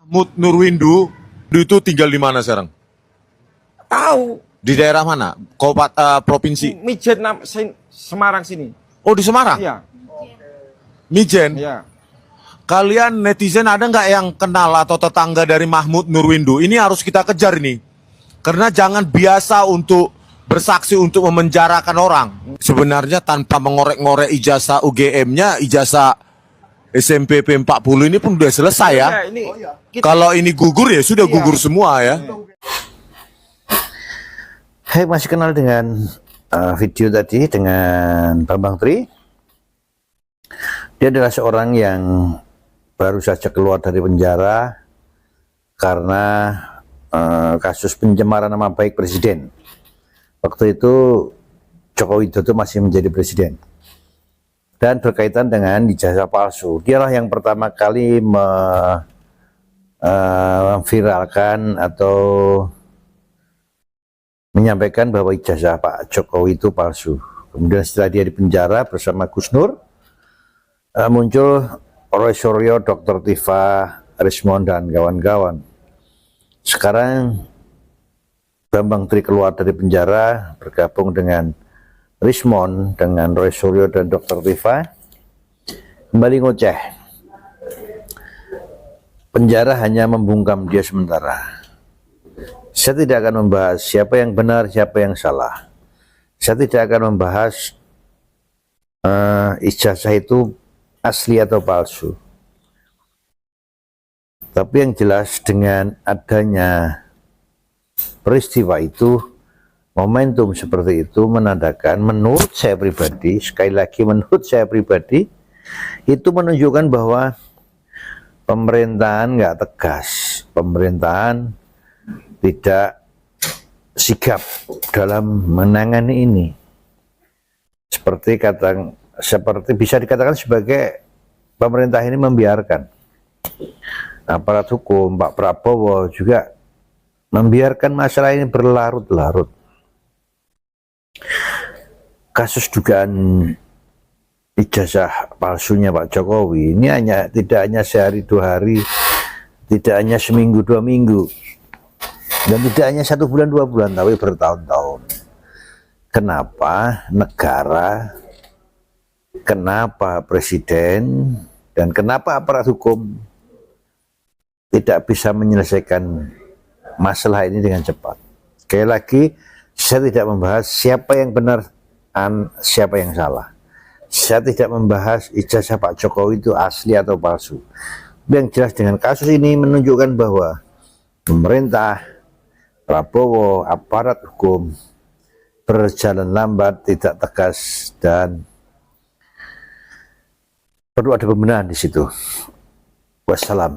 Mahmud Nurwindu itu tinggal di mana sekarang? Tahu, Di daerah mana? Provinsi? Mijen Semarang sini. Oh, di Semarang? Iya, Mijen. iya. Kalian netizen ada nggak yang kenal atau tetangga dari Mahmud Nurwindu? Ini harus kita kejar ini. Karena jangan biasa untuk bersaksi untuk memenjarakan orang. Sebenarnya tanpa mengorek-ngorek ijazah UGM-nya, ijazah SMP P40 ini pun udah selesai ya. Iya, ini Kalau ini gugur ya sudah Iya. gugur semua ya. Hai, masih kenal dengan video tadi dengan Bambang Tri. Dia adalah seorang yang baru saja keluar dari penjara karena kasus pencemaran nama baik presiden. Waktu itu Joko Widodo masih menjadi presiden. Dan berkaitan dengan ijazah palsu. Dialah yang pertama kali memviralkan atau menyampaikan bahwa ijazah Pak Jokowi itu palsu. Kemudian setelah dia di penjara bersama Gus Nur, muncul Roy Suryo, Dr. Tifa, Rismond, dan kawan-kawan. Sekarang Bambang Tri keluar dari penjara, bergabung dengan Rismond, dengan Roy Suryo dan Dr. Tifa, kembali ngoceh. Penjara hanya membungkam dia sementara. Saya tidak akan membahas siapa yang benar, siapa yang salah. Saya tidak akan membahas ijazah itu asli atau palsu. Tapi yang jelas dengan adanya peristiwa itu, momentum seperti itu menandakan, menurut saya pribadi, sekali lagi menurut saya pribadi, itu menunjukkan bahwa pemerintahan nggak tegas, pemerintahan tidak sigap dalam menangani ini. Seperti bisa dikatakan sebagai pemerintah ini membiarkan aparat hukum, Pak Prabowo juga membiarkan masalah ini berlarut-larut. Kasus dugaan ijazah palsunya Pak Jokowi ini tidak hanya sehari dua hari, tidak hanya seminggu dua minggu, dan tidak hanya 1 bulan 2 bulan, tapi bertahun-tahun. Kenapa negara, kenapa presiden, dan kenapa aparat hukum tidak bisa menyelesaikan masalah ini dengan cepat? Sekali lagi, saya tidak membahas siapa yang benar, siapa yang salah. Saya tidak membahas ijazah Pak Jokowi itu asli atau palsu. Yang jelas dengan kasus ini menunjukkan bahwa pemerintah, Prabowo, aparat hukum berjalan lambat, tidak tegas, dan perlu ada pembenahan di situ. Wassalam.